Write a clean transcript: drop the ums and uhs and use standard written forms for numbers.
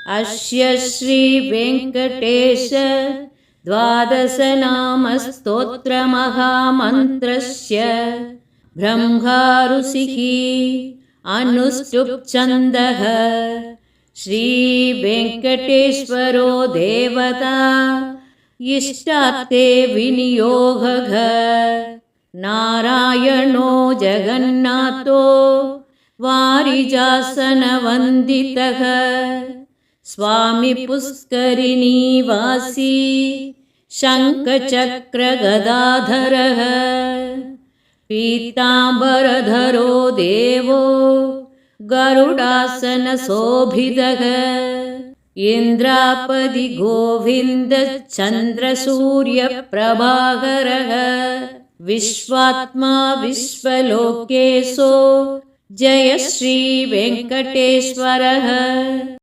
अस्य श्रीवेङ्कटेश द्वादशनामस्तोत्रमहामन्त्रस्य ब्रह्माऋषिः अनुष्टुप् छन्दः। श्रीवेङ्कटेश्वरो देवता इष्टार्थे विनियोगः। नारायणो जगन्नाथो वारिजासनवन्दितः। स्वामी पुष्करिणीवासी शङ्खचक्रगदाधरः। पीताम्बरधरो देवो गरुडासनशोभितः। इन्द्रापदि गोविन्दचन्द्रसूर्यप्रभाकरः। विश्वात्मा विश्वलोकेशो जय श्रीवेङ्कटेश्वरः।